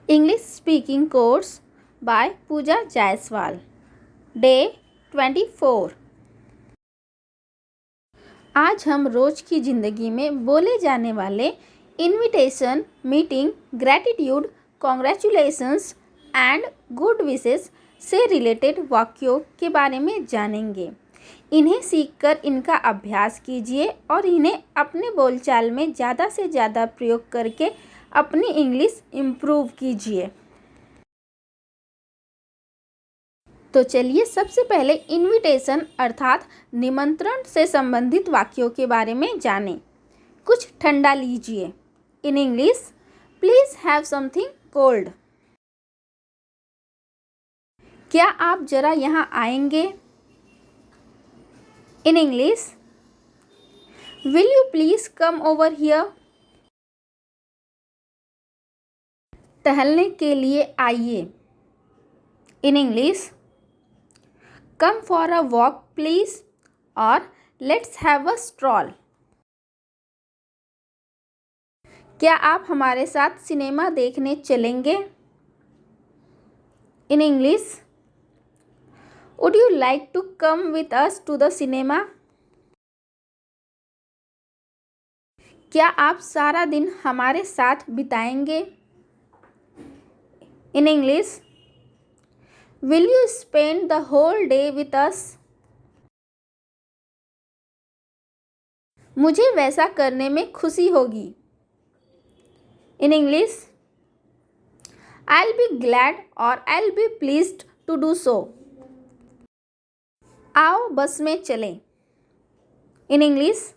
English Speaking Course by Pooja Jaiswal. Day 24. आज हम रोज की ज़िंदगी में बोले जाने वाले invitation, meeting, gratitude, congratulations and good wishes से रिलेटेड वाक्यों के बारे में जानेंगे। इन्हें सीखकर इनका अभ्यास कीजिए और इन्हें अपने बोलचाल में ज़्यादा से ज़्यादा प्रयोग करके अपनी इंग्लिश इम्प्रूव कीजिए। तो चलिए सबसे पहले इनविटेशन अर्थात निमंत्रण से संबंधित वाक्यों के बारे में जानें। कुछ ठंडा लीजिए। In English, please have something cold. क्या आप जरा यहाँ आएंगे? In English, will you please come over here? टहलने के लिए आइए। In English, come for a walk please और लेट्स हैव अ स्ट्रॉल। क्या आप हमारे साथ सिनेमा देखने चलेंगे? In English, would you like to come with us to the cinema? क्या आप सारा दिन हमारे साथ बिताएंगे? In English, will you spend the whole day with us? मुझे वैसा करने में खुशी होगी। In English, I'll be glad or I'll be pleased to do so. आओ बस में चलें। In English,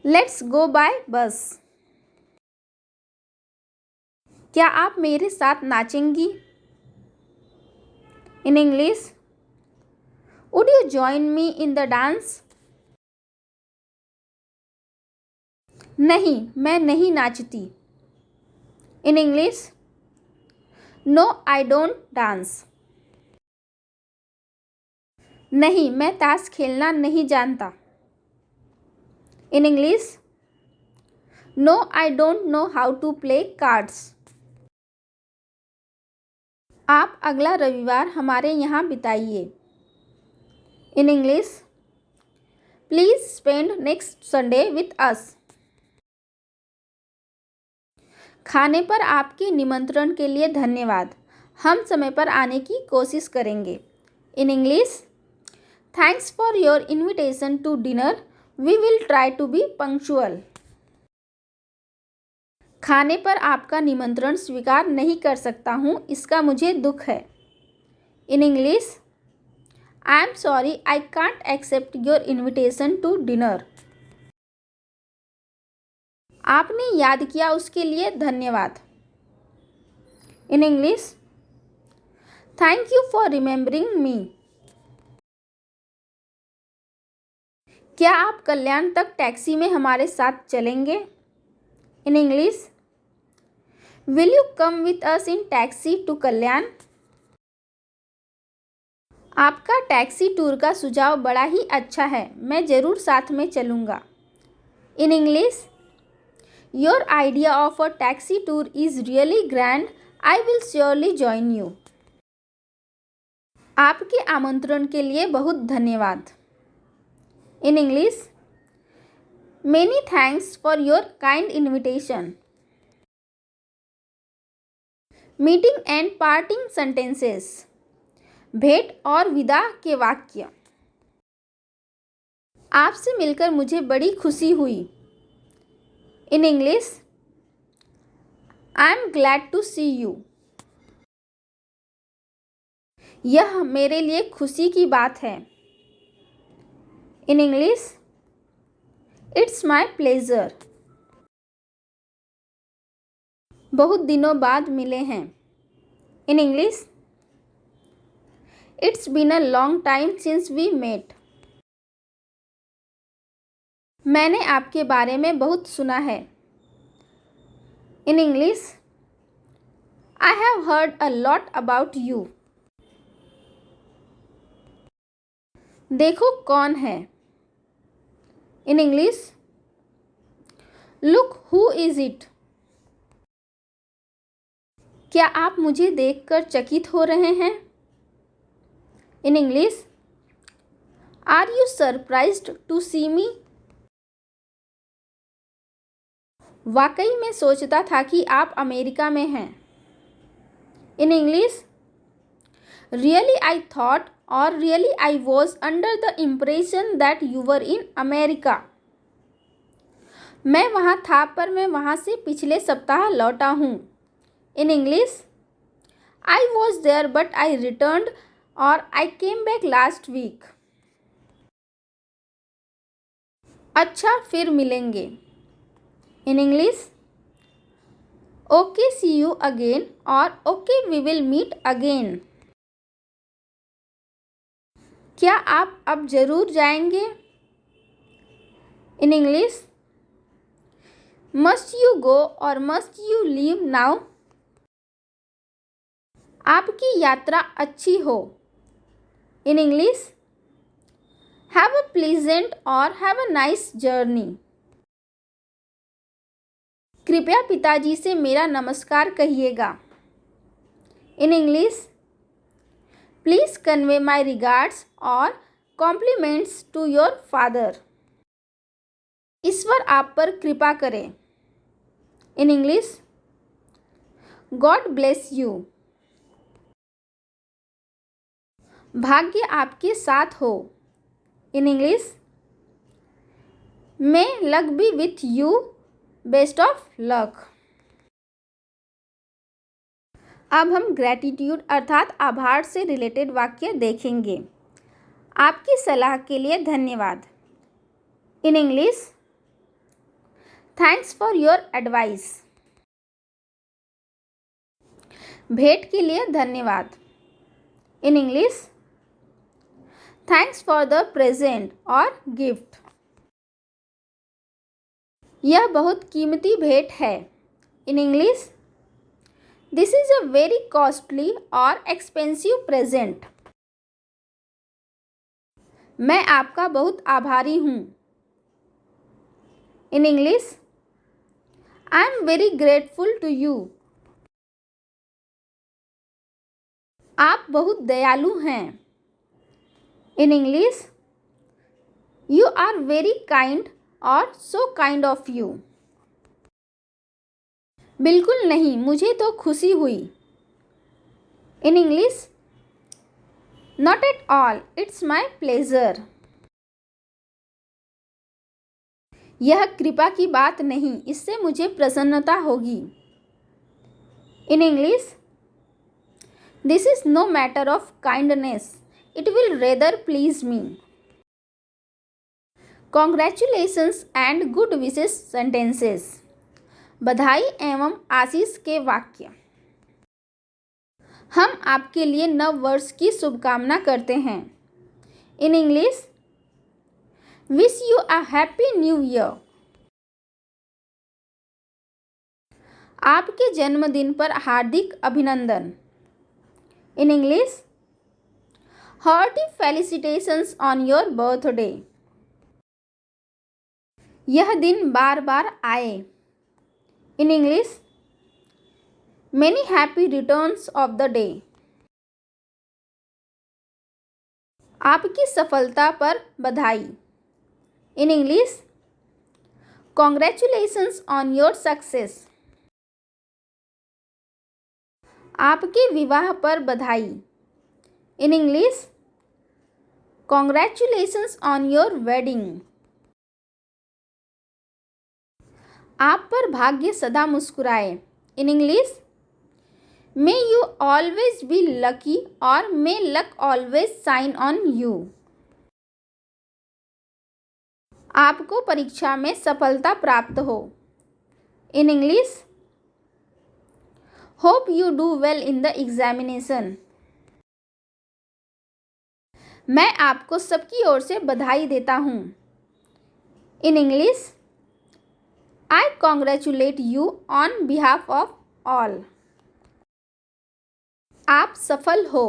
let's go by bus. क्या आप मेरे साथ नाचेंगी? In English, would you join me in the dance? नहीं, मैं नहीं नाचती। In English, no I don't dance. नहीं, मैं ताश खेलना नहीं जानता। In English, no I don't know how to play cards. आप अगला रविवार हमारे यहाँ बिताइए। In English, please spend next Sunday with us. खाने पर आपके निमंत्रण के लिए धन्यवाद। हम समय पर आने की कोशिश करेंगे। In English, thanks for your invitation to dinner, we will try to be punctual. खाने पर आपका निमंत्रण स्वीकार नहीं कर सकता हूँ, इसका मुझे दुख है। In English, I am sorry I can't accept your invitation to dinner. आपने याद किया उसके लिए धन्यवाद। In English, thank you for remembering me. क्या आप कल्याण तक टैक्सी में हमारे साथ चलेंगे? In English, will you come with us in taxi to Kalyan? आपका टैक्सी टूर का सुझाव बड़ा ही अच्छा है, मैं ज़रूर साथ में चलूँगा। In English, your idea of a taxi tour is really grand, I will surely join you. आपके आमंत्रण के लिए बहुत धन्यवाद। In English, many thanks for your kind invitation. Meeting and parting sentences, भेंट और विदा के वाक्य। आपसे मिलकर मुझे बड़ी खुशी हुई। In English, I am glad to see you. यह मेरे लिए खुशी की बात है। In English, it's my pleasure. बहुत दिनों बाद मिले हैं। In English, it's been a long time since we met. मैंने आपके बारे में बहुत सुना है। In English, I have heard a lot about you. देखो कौन है। In English, look who is it. क्या आप मुझे देखकर चकित हो रहे हैं? In English, are you surprised to see me? वाकई मैं सोचता था कि आप अमेरिका में हैं। In English, really I thought और really I was under the impression that you were in America. मैं वहाँ था पर मैं वहाँ से पिछले सप्ताह लौटा हूँ। In English, I was there but I returned और I came back last week. अच्छा, फिर मिलेंगे। In English, okay see you again और okay we will meet again. क्या आप अब जरूर जाएंगे? In English, must you go और मस्ट यू लीव नाउ? आपकी यात्रा अच्छी हो। In English, have a pleasant और हैव अ नाइस जर्नी। कृपया पिताजी से मेरा नमस्कार कहिएगा। In English, please convey my regards और कॉम्प्लीमेंट्स टू योर फादर। ईश्वर आप पर कृपा करें। In English, God bless you. भाग्य आपके साथ हो। In English, may luck B with you, best of luck. अब हम ग्रैटिट्यूड अर्थात आभार से रिलेटेड वाक्य देखेंगे। आपकी सलाह के लिए धन्यवाद। In English, thanks for your advice. भेंट के लिए धन्यवाद। In English, thanks for the present और गिफ्ट। यह बहुत कीमती भेंट है। In English, this is a very costly और एक्सपेंसिव प्रेजेंट। मैं आपका बहुत आभारी हूँ। In English, I am very grateful to you. आप बहुत दयालु हैं। In English, you are very kind और सो काइंड ऑफ यू। बिल्कुल नहीं, मुझे तो खुशी हुई। In English, not at all, it's my pleasure. यह कृपा की बात नहीं, इससे मुझे प्रसन्नता होगी। In English, this is no matter of kindness, it will rather please me. Congratulations and good wishes sentences. बधाई एवं आशीष के वाक्य। हम आपके लिए नव वर्ष की शुभकामना करते हैं। In English, wish you a happy new year. आपके जन्मदिन पर हार्दिक अभिनंदन। In English, hearty felicitations on your birthday. यह दिन बार बार आए। इन English, many happy returns of the day. आपकी सफलता पर बधाई। In English, congratulations on your success. आपके विवाह पर बधाई। In English, congratulations on your wedding. आप पर भाग्य सदा मुस्कुराए। इन English, may you always be lucky और मे luck always shine on you. आपको परीक्षा में सफलता प्राप्त हो। In English, hope you do well in the examination. मैं आपको सबकी ओर से बधाई देता हूँ। In English, I congratulate you on behalf of all. आप सफल हो।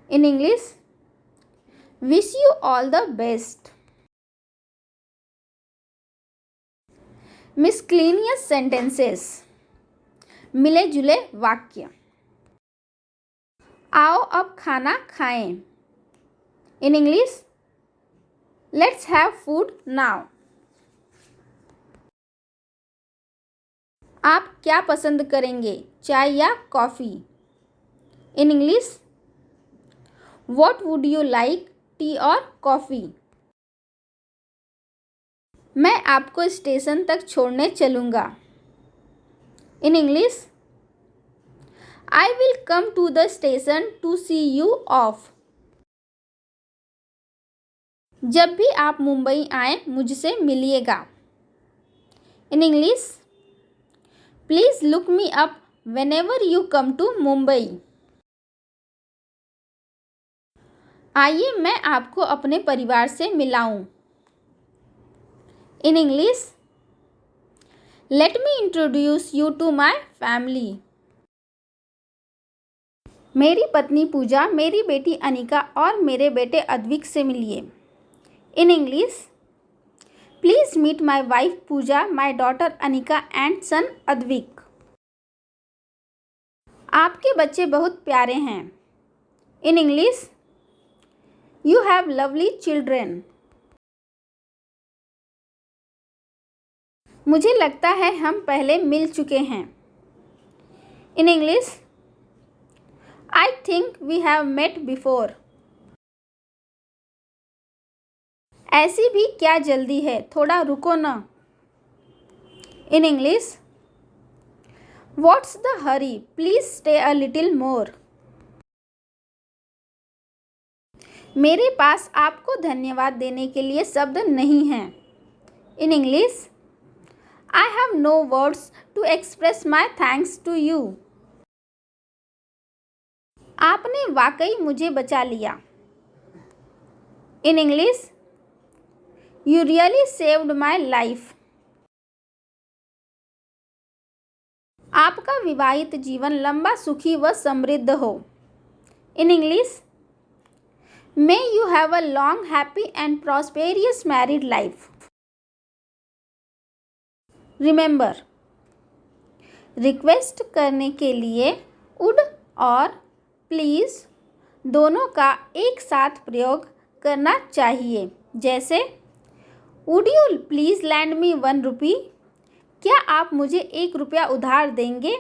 In English, wish you all the best. Miscellaneous sentences. मिले जुले वाक्य। आओ अब खाना खाएं। In English, let's have food now. आप क्या पसंद करेंगे, चाय या coffee? In English, what would you like, tea और कॉफ़ी? मैं आपको स्टेशन तक छोड़ने चलूँगा। In English, I will come to the station to see you off. जब भी आप मुंबई आएँ मुझसे मिलिएगा। In English, please look me up whenever you come to Mumbai. आइए मैं आपको अपने परिवार से मिलाऊं। In English, let me introduce you to my family. मेरी पत्नी पूजा, मेरी बेटी अनिका और मेरे बेटे अद्विक से मिलिए। In English, please meet my wife Puja, my daughter Anika and son Advik. आपके बच्चे बहुत प्यारे हैं। In English, you have lovely children. मुझे लगता है हम पहले मिल चुके हैं। In English, I think we have met before. ऐसी भी क्या जल्दी है, थोड़ा रुको ना। In English, what's the hurry, please stay a little more. मेरे पास आपको धन्यवाद देने के लिए शब्द नहीं हैं। In English, I have no words to express my thanks to you. आपने वाकई मुझे बचा लिया। In English, you really saved my life. आपका विवाहित जीवन लंबा, सुखी व समृद्ध हो। In English, may you have a long, happy and prosperous married life. Remember, request करने के लिए वुड और प्लीज़ दोनों का एक साथ प्रयोग करना चाहिए। जैसे, वुड यू प्लीज़ लैंड मी 1 रुपी? क्या आप मुझे 1 रुपया उधार देंगे?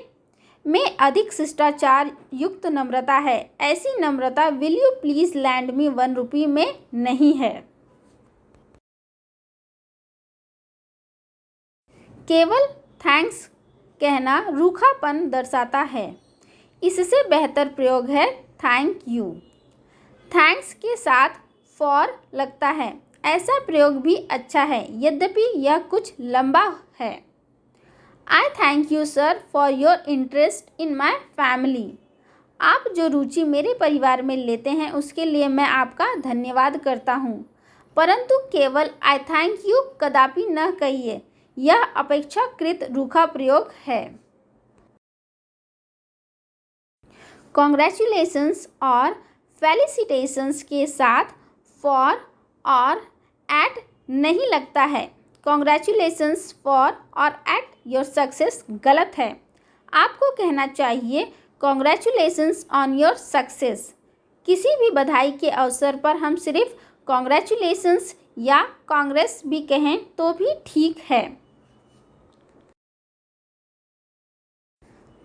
में अधिक शिष्टाचार युक्त नम्रता है। ऐसी नम्रता विल यू प्लीज़ लैंड मी 1 रुपी में नहीं है। केवल थैंक्स कहना रूखापन दर्शाता है। इससे बेहतर प्रयोग है थैंक यू। थैंक्स के साथ फॉर लगता है, ऐसा प्रयोग भी अच्छा है, यद्यपि यह कुछ लंबा है। आई thank you sir for your interest in my family. आप जो रुचि मेरे परिवार में लेते हैं उसके लिए मैं आपका धन्यवाद करता हूँ, परंतु केवल आई थैंक यू कदापि न कहिए, यह अपेक्षाकृत रूखा प्रयोग है। कॉन्ग्रेचुलेशंस और फेलिसिटेशंस के साथ फॉर और एट नहीं लगता है। कॉन्ग्रेचुलेशंस फॉर और एट योर सक्सेस गलत है। आपको कहना चाहिए कॉन्ग्रेचुलेशंस ऑन योर सक्सेस। किसी भी बधाई के अवसर पर हम सिर्फ कॉन्ग्रेचुलेशंस या कांग्रेस भी कहें तो भी ठीक है।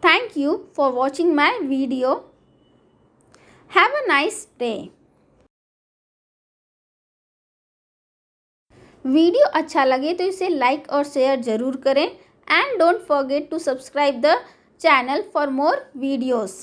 Thank you for watching my video. Have a nice day. Video अच्छा लगे तो इसे लाइक और शेयर ज़रूर करें and don't forget to subscribe the channel for more videos.